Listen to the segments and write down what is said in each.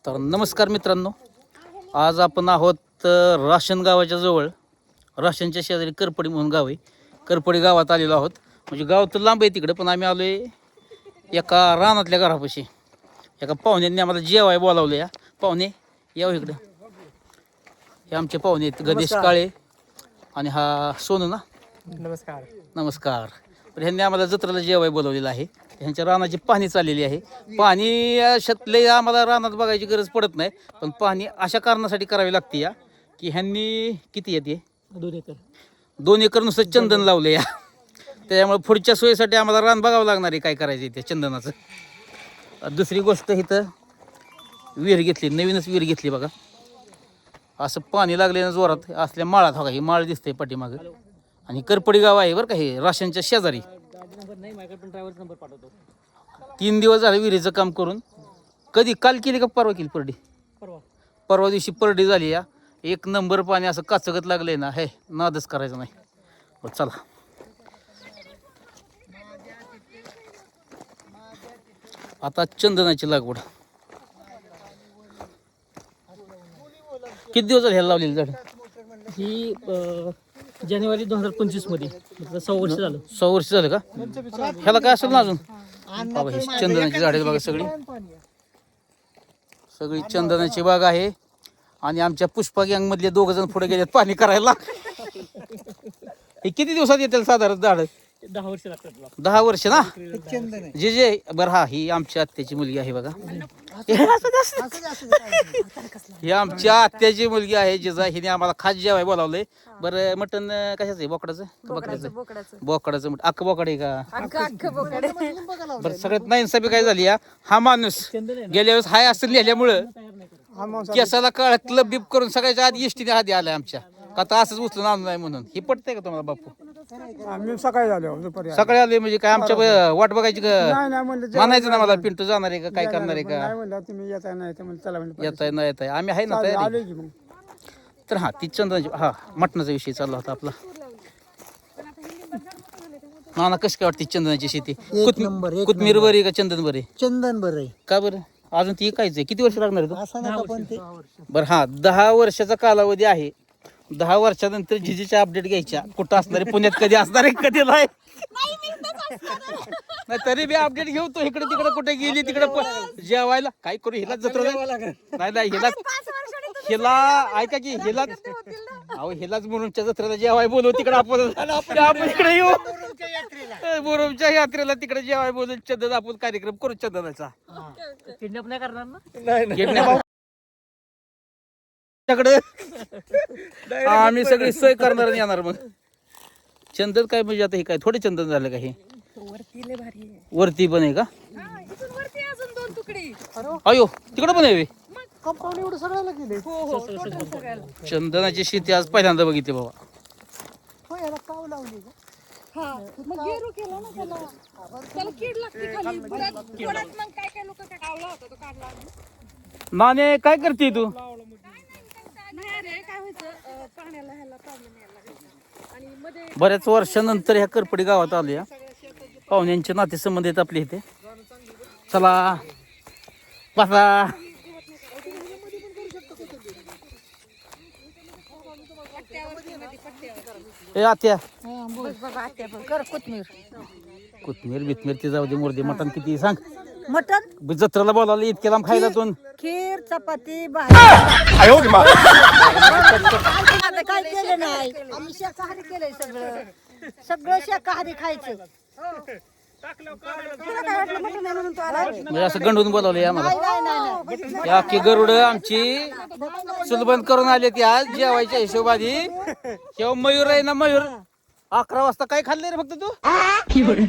तर नमस्कार मित्रांनो, आज आपण आहोत राशन गावाच्या जवळ. राशनच्या शेजारी करपडी म्हणून गाव आहे. करपडी गावात आलेलो आहोत. म्हणजे गाव तर लांब आहे तिकडे, पण आम्ही आलो आहे एका रानातल्या घरापाशी. एका पाहुण्यांनी आम्हाला जेवाय बोलावलं. या पाहुणे यावं इकडं. हे आमचे पाहुणे आहेत गणेश काळे आणि हा सोनू ना. नमस्कार. नमस्कार. तर ह्यांनी आम्हाला जत्रेला जेवाय बोलवलेलं आहे. ह्यांच्या रानाची पाहणी चाललेली आहे. पाहणी शेतले आम्हाला रानात बघायची गरज पडत नाही, पण पाहणी अशा कारणासाठी करावी लागते या की ह्यांनी किती येते 2 एकर नुसतं चंदन लावले या. त्याच्यामुळे पुढच्या सोयीसाठी आम्हाला रान बघावं लागणार आहे काय करायचं ते चंदनाचं. दुसरी गोष्ट इथं विहीर घेतली, नवीनच विहीर घेतली बघा. असं पाणी लागले ना जोरात असल्या माळात. बघा ही माळ दिसते पाठीमागं. आणि करपडी गाव आहे बरं का, हे राशनच्या शेजारी. 3 दिवस झाले विहिरीचं काम करून. कधी काल केली का परवा केली? परवा दिवशी परडी झाली या. 1 नंबर पाणी असं काचगत लागलंय ना, हे नादच करायचं नाही. बरं चला, आता चंदनाची लागवड. किती दिवस झाले ह्याला लावलेली झाड? ही जानेवारी 2025 मध्ये, मतलब 6 वर्ष झालं. 6 वर्ष झालं का? ह्याला काय असेल ना अजून? बाबा ही चंदनाची झाड आहे बघा, सगळी चंदनाची बाग आहे. आणि आमच्या पुष्पा गँग मधले 2 जण पुढे गेलेत पाणी करायला. हे किती दिवसात येतील साधारण झाड? 10 वर्ष लागतात. 10 वर्ष ना. जे बरं. हा ही आमच्या आत्याची मुलगी आहे बघा. ही आमच्या आत्याची मुलगी आहे जिजा. हिने आम्हाला खास जेवाय बोलावलंय. बरं मटण कशाचं आहे? बोकडाचं का बकऱ्याचं? बोकडाचं मटण. अख्खं बोकड आहे का? बरं सगळ्यात नाही सभी काय झाली या, हा माणूस गेल्या वेळेस हाय असं लिहिल्यामुळं केसाला काळ क्लब बीप करून सगळ्याच्या आधी इष्टीने आधी आलाय आमच्या. का तर असंच उचलून आणू नाही म्हणून. ही पटतंय का तुम्हाला बापू? आम्ही सकाळी आलो, दुपारी सकाळी आले म्हणजे काय आमच्या वाट बघायची का? नाही म्हणलं म्हणायचं ना मला पिंटू जाणार आहे का काय करणार आहे का? नाही म्हणलं तुम्ही येता नाही तर म्हणलं चला म्हणलं येत आहे ना येत आहे, आम्ही आहे ना तयारी. आलोय की मग. तर हा ती चंदनाची मटणाचा विषय चालला होता आपला. नाना कशी काय वाटते चंदनाची शेती? कोथमीर बरी का चंदन बरे? चंदन बरं आहे. का बरं? अजून ती कायच किती वर्ष लागणार आहे असं नका पण ते तो? बरं हा 10 वर्षाचा कालावधी आहे. 10 वर्षानंतर जिजीच्या अपडेट घ्यायच्या. कुठं असणार आहे, पुण्यात कधी असणार आहे, कधी नाही. नाही तरी बी अपडेट घेऊ. तो इकडे तिकडे कुठे गेली तिकडे जेवायला काय करू? हिला जत्रा नाही हिला ऐका की हिलाच अहो हिलाच म्हणूनच्या जत्रेला जेवाय बोलू. तिकडे आपण इकडे येऊ बोरमच्या यात्रेला तिकडे जेवाय बोलून चंदन आपण कार्यक्रम करू चंदनाचा. किडनॅप नाही करणार ना? किडनॅप आम्ही सगळी सोय करणार आणि येणार. मग चंदन काय म्हणजे आता हे काय थोडे चंदन झालं का? हे वरती पण आहे का? अयो तिकडे पण आहे. कंपाऊंड एवढं सगळ्याला केले. चंदनाची शेती आज पहिल्यांदा बघितली बाबा. हो याला काव लावली का? नाने काय करते तू? बऱ्याच वर्षानंतर ह्या करपडी गावात आलो या. पाहुण्यांचे नातेसंबंध आहेत आपले इथे. चला बसा. ए आत्या कोथमीर बिथमीर ती जाऊ दे, मोरदे. मटण किती सांग? मटन जत्रेला बोलावलं इतक्या लांब खायला तू. खीर चपाती भाजी काय केलं नाही. आम्ही शाकाहारी केलंय सगळं शाकाहारी खायचं. तुला काय वाटलं मटण आहे म्हणून तू आला? म्हणजे असं गंडून बोलावलं आम्हाला. नाही. या की गरुड आमची सुलबंद करून आले ती आज जेवायच्या हिशोबाने. किंवा मयूर आहे ना, मयूर 11 वाजता काय खाल्ले रे फक्त तू?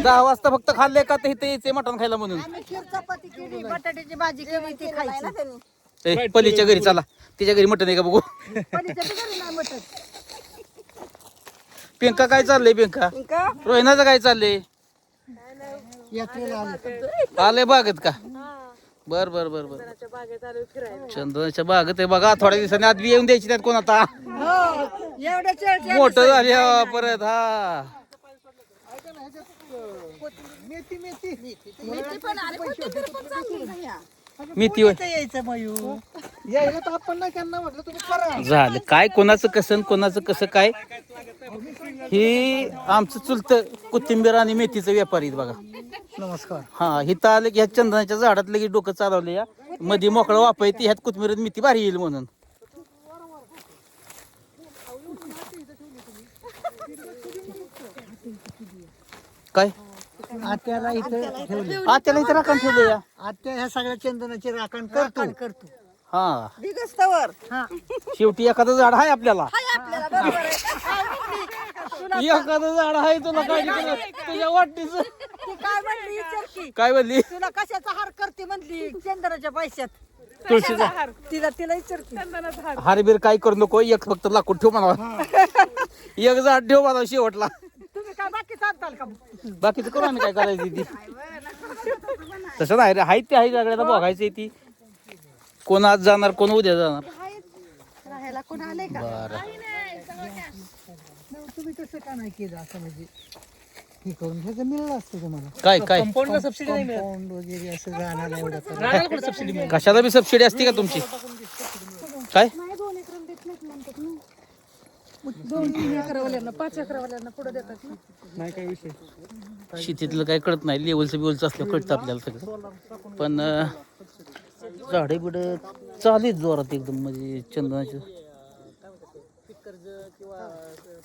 10 वाजता फक्त खाल्ले का? तर इथे यायचे मटण खायला म्हणून. आम्ही खीर चपाती केली, बटाट्याची भाजी केली, ती खायची. ए, पलीच्या घरी चला, तिच्या घरी मटण आहे का बघू. पलीच्या घरी नाही मटण. पिंका काय चाललंय? पिंका रोहिणाचं काय चाललंय? यात्रेला आले बागेत का? बर बर बर बर. चंदनाच्या बागेत आहे बघा. थोड्या दिवसांनी आत बी येऊन द्यायची त्यात कोण आता मोठं झाली परत. हा मेथी मेथी पण आली, कोथिंबीर पण चांगली आहे. मेथी होय. यायचं मयू यायला तर आपण नाही त्यांना म्हटलं तुम्ही करा. झालं काय कोणाचं कसं आणि कोणाचं कसं काय. ही आमचं चुलतं कोथिंबीर आणि मेथीचं व्यापारी आहेत बघा. नमस्कार. हा इथं आलं की ह्या चंदनाच्या झाडात लगेच डोकं चालवलं या मध्ये मोकळं वापायती ह्यात कोथिंबीर आणि मेथी भारी येईल म्हणून. काय आत्याला इथं ठेवलं. त्याला इथं राखण ठेवलं या. आत्या ह्या सगळ्या चंदनाची राखण करतो. हा बिगस्तवर शेवटी एखादं झाड आहे आपल्याला. आपल्याला बरोबर आहे. एखादं झाड आहे तुला काय तुझ्या वाटणीच ती काय म्हणली विचार की काय म्हणली तुला कशाचा हार करते म्हणली चंदनाच्या पैशात तुळशीचा तिला विचार की हारबीर काय करू नको एक फक्त लाकूड ठेव म्हणावा. एक झाड ठेव म्हणावं शेवटला. तुम्ही काय बाकी चालताल का बाकीचं करू आम्ही काय करायची ती. तसं नाही रे हाय ते आहे सगळ्याला बघायचं ती. कोण आज जाणार कोण उद्या जाणार. राहायला कोण आले का बरं तुम्ही तसं का नाही केलं असं म्हणजे हे करून ह्याचं मिळलं असतं तुम्हाला. काय काय कंपाऊंडला सबसिडी नाही मिळत. पाऊंड वगैरे असं राहणार एवढं करा. रानाला कुठे सबसिडी मिळत? कशाला बी सबसिडी असते का तुमची. काय 2-3 एकरवाल्यांना 5 एकरवाल्यांना पुढे देतात ना. नाही काय विषय. शेतीतलं काय कळत नाही. लेवलचं बिवलचं असलं कळतं आपल्याला सगळं. पण झाडे बिड चालीच जोरात एकदम म्हणजे चंदनाची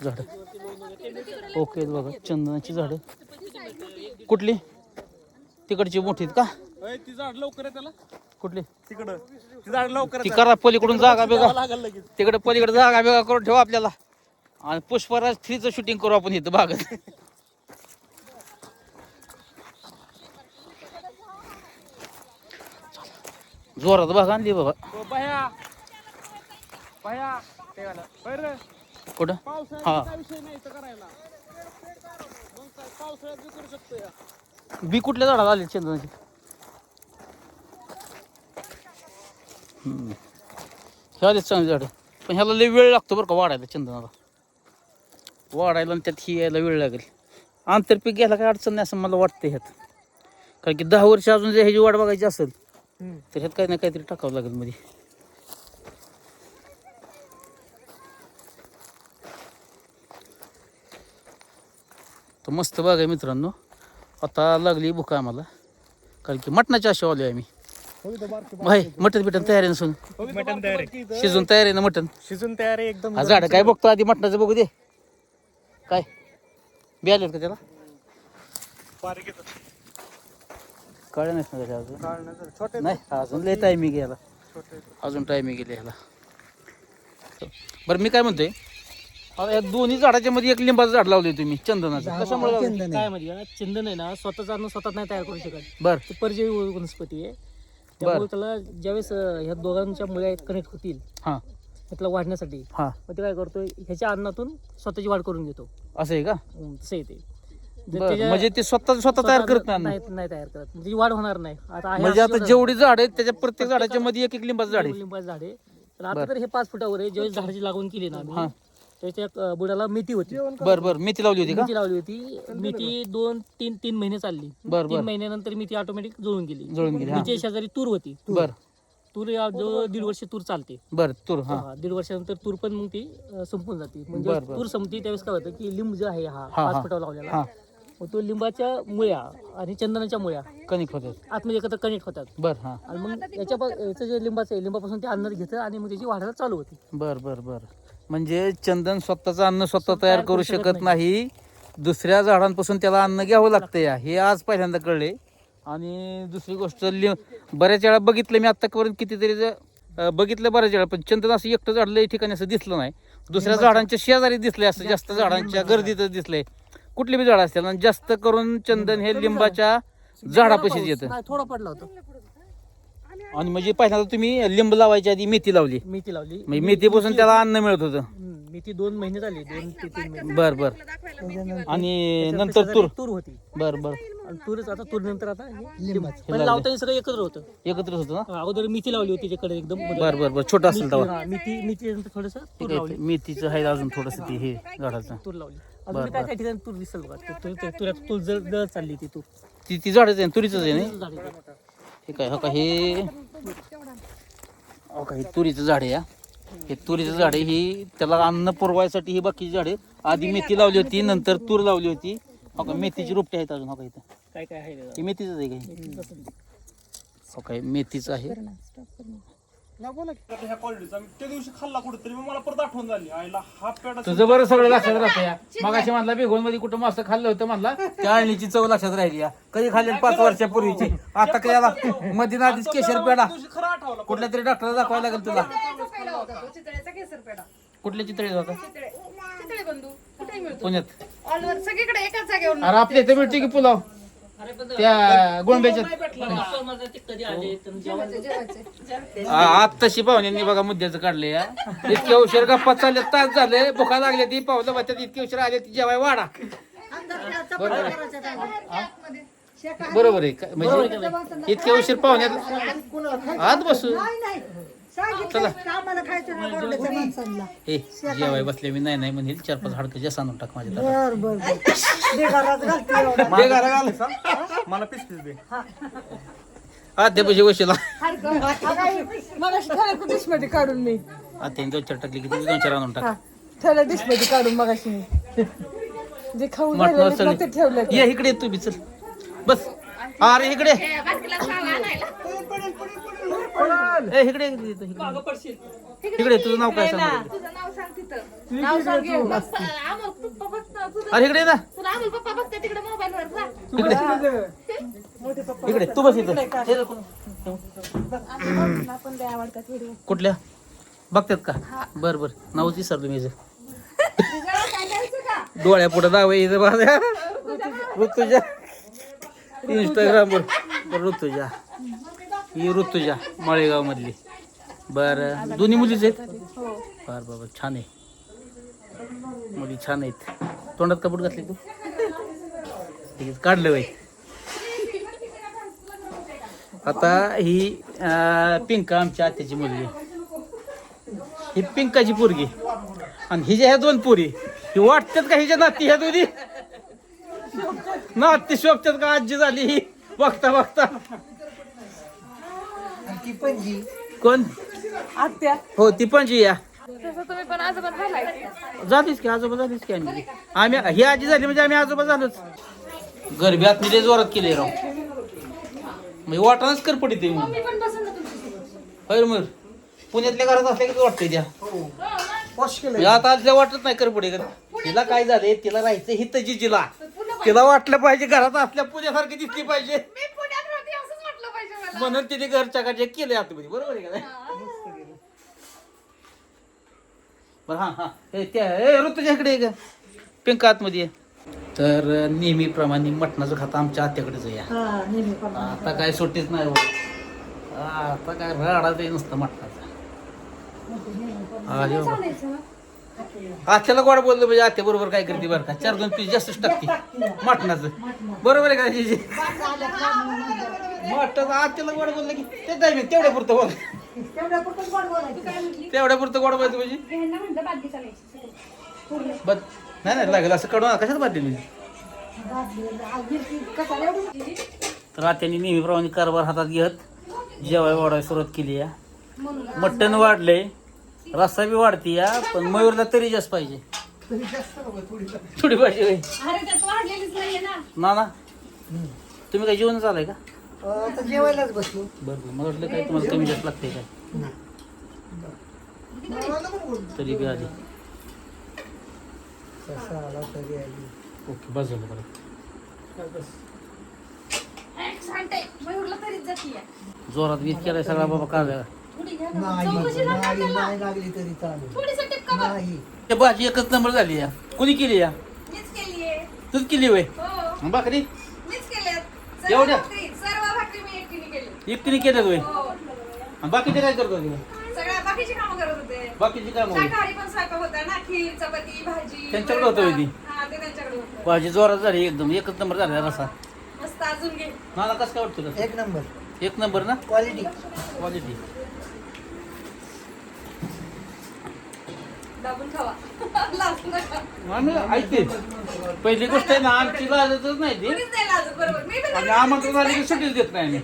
झाड. ओके बघा चंदनाची झाडं कुठली तिकडची मोठी का ती झाड लवकर आहे त्याला कुठली तिकडं ती झाड लवकर ती करा पलीकडून जागा बेगा तिकडे पलीकडे जागा बेगा करून ठेवा आपल्याला. आणि पुष्पराज 3चं शूटिंग करू आपण इथं भागात. जोरात बाग आणली बाबा. बाया बाया ते वाला बरं कुठं पावसाळ्यात हा काय विषय नाही इथं करायला. मग काय पावसाळ्यात बी करू शकतो या. बी कुठल्या झाडाला आले चंदनाची. ह्या आलेच चांगली झाडं पण ह्याला लय वेळ लागतो बरं का वाढायला. चंदनाला वाढायला आणि त्यात ही यायला वेळ लागेल. आंतरपीक घ्यायला काय अडचण नाही असं मला वाटतं ह्यात. कारण की 10 वर्ष अजून जर ह्याची वाढ बघायची असेल तर ह्यात काही ना काहीतरी टाकावं लागेल मध्ये. तर मस्त बाग आहे मित्रांनो. आता लागली भूक आम्हाला कारण की मटणाची आशा आली आम्ही. भाई मटण बिटन तयार आहे ना सोन. मटण तयार आहे. शिजून तयार आहे ना मटण. शिजून तयार आहे एकदम. हा झाड काय बघतो आधी मटणाचं बघू दे. काय बी आलेत का त्याला बारीक येतं. कळलं नाही ना त्याच्या अजून. काढण्याचं छोटे नाही अजून लय टायमिंग याला. अजून टायमिंग गेले ह्याला. बरं मी काय म्हणतोय आता या दोन्ही झाडाच्या मध्ये एक लिंबाचं झाड लावले तुम्ही चंदनाचं. कशामुळे लावलंय? चंदन काय आहे. म्हणजे चंदन आहे ना स्वतःच अन्न स्वतः नाही तयार करू शकत. बर ते परजीवी वनस्पती आहे त्यामुळे त्याला ज्यावेळेस ह्या दोघांच्या मुळे कनेक्ट होतील हा त्याला वाढण्यासाठी हा मग ते काय करतोय ह्याच्या अन्नातून स्वतःची वाढ करून घेतो. असं आहे का. तसं येते जर बरं, त्याच्या- म्हणजे ते स्वतः तयार करत नाही. नाही तयार करत म्हणजे वाढ होणार नाही. आता आहे म्हणजे असं आता जेवढी झाड आहेत त्याच्या प्रत्येक झाडाच्या मध्ये एक एक लिंबाचं झाड आहे. लिंबाचं झाड आहे तर आता तर हे 5 फुटावर आहे. ज्यावेळेस झाडाची लागवड केली ना आम्ही त्याच्या बुडाला मेथी होती. बर बर मेथी लावली होती का. मेथी लावली होती. मेथी 2-3 महिने चालली. बर 3 महिन्यानंतर मेथी ऑटोमॅटिक जळून गेली. जळून गेली. हा मेथीच्या शेजारी तूर होती. बर तूर जो 1.5 वर्ष तूर चालते. बर तूर हा 1.5 वर्षानंतर तूर पण मग ती संपून जाते. बरं, म्हणजे बरं. तूर संपती त्यावेळेस काय होतं की लिंब जो आहे हा हा. 5 फुटावर लावलेला हा मग तो लिंबाच्या मुळ्या आणि चंदनाच्या मुळ्या कणिक होतात. आतमध्ये एकत्र कनेक्ट होतात बर हा आणि मग याचं जे लिंबाचं आहे लिंबापासून ते अन्न घेतं आणि मग त्याची वाढायला चालू होती. बर बर बर म्हणजे चंदन स्वतःचं अन्न स्वतः तयार करू शकत नाही. दुसऱ्या झाडांपासून त्याला अन्न घ्यावं लागतं या हे आज पहिल्यांदा कळले. आणि दुसरी गोष्ट बऱ्याच वेळा बघितलं मी आत्तापर्यंत कितीतरी बघितलं बऱ्याच वेळा पण चंदन असं एकटं झाड लई ठिकाणी असं दिसलं नाही. दुसऱ्या झाडांच्या शेजारी दिसले असं जास्त झाडांच्या गर्दीतच दिसलंय. कुठली बी झाड असतील आणि जास्त करून चंदन हे लिंबाच्या झाडापाशीच येतं. नाही थोडा पडला होता. आणि म्हणजे पहिल्यांदा तुम्ही लिंब लावायच्या आधी मेथी लावली मेथी लावली. म्हणजे मेथीपासून त्याला अन्न मिळत होतं. मेथी 2 महिने झाली. 2 ते 3 महिने. बर बर आणि नंतर तूर. तूर होती बर बर आणि तूरच आता तूर नंतर आता हे लिंबाचं. पण लावताना सगळं एकत्र होतं. एकत्रच होतं ना. अगोदर मेथी लावली होती त्याच्याकडे एकदम बर बर बर छोटा असेल तेव्हा. मेथी नंतर थोडस तूर ठीक लावली. आहे मेथीचं आहे अजून थोडस ते हे झाडाचं. तूर लावली. अजून काय काय ठिकाणी तूर दिसेल बघा. तुऱ्यात तूर जळ चालली ती तूर. ती झाडच आहे तुरीच आहे ना. झाली ती. हे काय हो का हे तुरीचं झाड आहे या. हे तुरीचं झाड आहे ही त्याला अन्न पुरवायसाठी ही बाकीची झाडे आधी मेथी लावली होती नंतर तूर लावली होती. हो का मेथीची रोपटे आहेत अजून हो का इथं काय काय आहे ही मेथीच आहे काय हो काय मेथीच आहे. ह्या क्वालिटीचा त्या दिवशी खाल्ला कुठेतरी मला परत आठवण झाली आईला हा पेडा तुझं बरं सगळं लक्षात राहतं या. मगाशी म्हणला बेगोन मध्ये कुठं मस्त खाल्लं होतं म्हणला त्या अळणीची चव लक्षात राहिली या. कधी खाल्ली 5 वर्षापूर्वीची आता काय याला मध्ये आधीच केशर पेढा खरं आठवलं कुठल्या तरी डॉक्टरला दाखवायला लागेल तुला. चितळेचा केसर पेढा कुठल्या चितळी होता चितळे बंधू कुठेही मिळतो पुण्यात. ऑलवर सगळीकडे एकाच जागेवर अरे आपल्या इथे मिळते की पुलाव त्या गोंब्याच्या कधी आले तर जेवण आज तशी पाहुण्यांनी बघा मुद्द्याचं काढले या. इतके उशीर गप्पा चालले तास झाले भुका लागले ती पावलं बघतात इतके उशीर आले ती जेवाय वाडा बरोबर आहे का? म्हणजे इतके उशीर पाहुण्यात आज बसू चला आम्हाला खायचं नाही गोरड्याच्या माणसांना. ए जेवाय बसले मी नाही म्हणेल 4-5 हाडकं जास्त आणून टाक माझ्या ताटात. बर दे घरात घालते एवढं. दे घरा घाल मला पिस्तीस दे आद्यापाशी वशीला मगाशी ठेवलं डिशमध्ये काढून मी आत्याने 2-4 टाकली की तुम्ही 2-4 आणून टाका. ठेवलं डिशमध्ये काढून मगाशी मी जे खाऊन मटणावर राहिलेलं ना ते ठेवलं. सगळे ये इकडे तू बी चल बस. अरे इकडे ए इकडे इकडे तुझं नाव काय सांग तुझं नाव सांग तिथं नाव सांग आम्हाला पप्पा बघता तुझं अरे इकडे ना तुला आम्हाला पप्पा बघता तिकडे मोबाईल वर जा इकडे तू बस इथं आपण काय आवडतात व्हिडिओ कुठल्या बघतात का बर बर नावच विसरलो मी काय करायचं का डोळ्या पुढे दावे इथं माझ्या ऋतुजा इंस्टाग्रामवर ऋतुजा ही ऋतुजा माळेगाव मधली. बरं दोन्ही मुलीच आहेत बर बाबा छान आहे मुली छान आहेत. तोंडात कपूट घातली तू ठीक आहे काढलं बाई. आता ही पिंका आमच्या आत्याची मुलगी ही पिंकाची पोरगी आणि हिच्या ह्या 2 पोरी ही वाटतात का हिच्या नाती ह्या दोन्ही नाती शोभतात का आजी झाली ही बघता बघता. ती पणजी कोण आत्या हो ती पणजी या तसं तुम्ही पण आजोबा झालाय झालीच की आजोबा झालीच की आम्ही ही आजी झाली म्हणजे आम्ही आजोबा झालोच. गरबी आतमध्ये जोरात केले राव म्हणजे वाटानच कर पडते ते मी पण बसून ना तुमच्यासोबत होय मग पुण्यातल्या घरात असल्या की वाटतंय त्या म्हणजे आता आजल्या वाटत नाही कर पडे तिला काय झालंय तिला राहायचं हित जिजीला तिला वाटलं पाहिजे घरात असल्या पुण्यासारखी दिसली पाहिजे मी पुण्यात राहते असंच म्हटलं पाहिजे मला म्हणून तिने घरच्या काढे केले आतमध्ये बरोबर आहे का नाही? बरं हा हा त्या ऋतूच्या इकडे आहे का पिंक आतमध्ये आहे. तर नेहमीप्रमाणे मटणाचं खाता आमच्या आत्याकडेच आहे या. हा नेहमी आता काय सुट्टीच नाही हो. आता काय राडाच आहे नुसतं मटणाचा. अरे बाबा. आत्याला गोड बोललं म्हणजे आत्या बरोबर काय करते बरं का 4-2 पीस जास्तच टाकते मटणाचं बरोबर आहे का जीजी मटण आत्याला गोड बोललं की ते काय तेवढ्या पुरतं बोल तेवढ्या पुरतं गोड बोलायचं म्हणजे म्हटलं बादली चालायची बस नाही लागेल असं कडून कशात बांधली तर आत्याने नेहमीप्रमाणे कारभार हातात घेत जेवाय वाढायला सुरुवात केली या. मटण वाढले रस्सा बी वाढते या पण मयूरला तरी जास्त पाहिजे थोडी पाहिजे होय. अरे त्यात वाढलेलीच नाहीये ना ना तुम्ही काय जेवण चालय का आता जेवायलाच बसलो. बरं मला वाटलं काय तुम्हाला कमी जास्त लागते काय तरी बी आधी ओके बस झालं बरं मयूरला तरीच जातीये जोरात वीज केलाय सगळा बाबा काढला थोडी घ्या नाही चौकशी नका नाही त्याला. नाही लागली तरी चालेल. थोडीशी टिपका बघ. नाही ते भाजी एकच नंबर झाली या कोणी केली या मीच केलीये तूच केली वय हो बाकरी मीच केल्यात एवढ्या? सर्व भाकरी मी एकटीने केली एकटीने केलं वय हो आणि बाकीचे काय करतो तुम्ही? सगळ्या बाकीची कामं करत होते बाकीची काय मग शाकाहारी पण स्वयंपाक होता ना खीर चपाती भाजी त्यांच्याकडे होतं होय ती? हा ते त्यांच्याकडे होतं भाजी जोरात झाली एकदम एकच नंबर झाला रसा मस्त अजून घे मला कसं काय वाटतं तुला? एक नंबर एक नंबर ना क्वालिटी. क्वालिटी दाबून खावा लाजू नका आम्ही ऐकते पहिली गोष्ट आहे ना आमची लाजतच नाही ती कुणीच नाही लाजत बरोबर मी पण आणि आमंत्रण झाले की सुट्टीच देत नाही आम्ही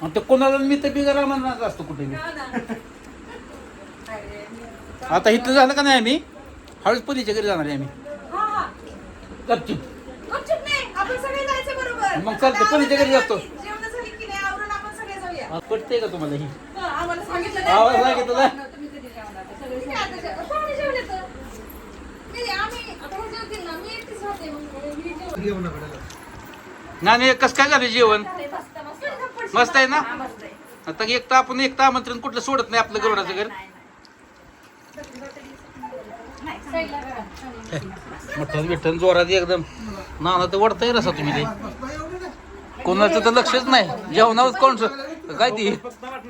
आणि ते कोणाला मी तर बिगर म्हणणार असतो कुठे बी. आता इथं झालं का नाही आम्ही हळूच पलीच्या घरी जाणार आहे आम्ही गपचूप. गपचूप नाही, आपण सगळे जायचं बरोबर. मग चालतं, पलीच्या घरी जातो. जेवण झाली की नाही, आवरून आपण सगळे जाऊया. हा, पटतंय का तुम्हाला ही आम्हाला सांगितलं आवाज नाही. सांगितलं ना? तुम्ही कधी जेवणार? सगळे पाहुणे जेवले तर. नाही, आम्ही आता हे जेवतील ना, मी एकटीच राहते मग मी जेवण. नाही कसं काय झालं जेवण मस्त, मस्त. मस्त आहे ना? हा, मस्त आहे. आता एक तर आपण एक तर आमंत्रण कुठलं सोडत नाही आपलं गरुडाचं घर. साईडला करा. मटण बिटण जोरात एकदम नाना तर वडताय रसा तुम्ही ते कोणाचं तर लक्षच नाही जेवणावर कोणचं काय ती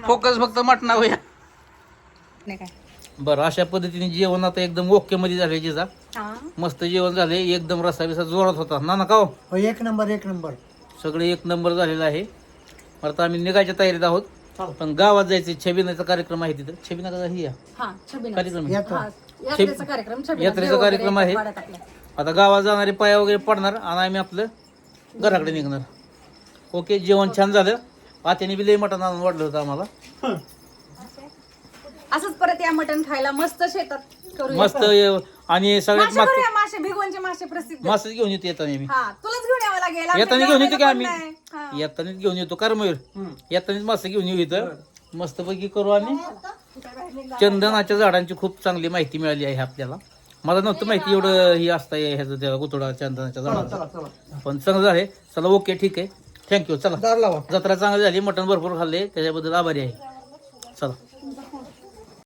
फोकस फक्त मटणावर. बरं अशा पद्धतीने जेवण आता एकदम ओके मध्ये झाले जिजा मस्त जेवण झाले एकदम रसा बिसा जोरात होता नाना का हो? एक नंबर एक नंबर. सगळे एक नंबर झालेला आहे. आता आम्ही निघायच्या तयारीत आहोत पण गावात जायचे छबिनाचा कार्यक्रम आहे तिथं छबिना का ही हा, छबिना. कार्यक्रम आहे. यात्रा. यात्रेचा कार्यक्रम, छबिना. यात्रेचा देव वगैरे कार्यक्रम आहे. वाड्या टाकल्या. आता गावात जाणारे पाया वगैरे पडणार आणि आम्ही आपलं घराकडे निघणार. ओके जेवण छान झालं. आत्याने बी लई मटण आणून वाढलं होतं आम्हाला. असंच परत या मटण खायला मस्त शेतात करूया. मस्त आणि सगळ्यात मासे करूया, मासे भिगवणचे मासे प्रसिद्ध. मासच घेऊन येतो येताना मी हा, तुलाच घेऊन यावं लागेल. येताना घेऊन येतो की आम्ही नाही. हा. येतानाच घेऊन येतो करमयूर येतानाच मासे घेऊन येऊ इथं मस्तपैकी करू आम्ही. चंदनाच्या झाडांची खूप चांगली माहिती मिळाली आहे आपल्याला. मला नव्हतं माहिती एवढं ही असतं ह्याचं त्या गुतोडा चंदनाच्या झाडाचं पण चांगलं झाले. चला ओके ठीक आहे थँक्यू. चला दार लावा. जत्रा चांगली झाली मटण भरपूर खाल्ले त्याच्याबद्दल आभारी आहे. चला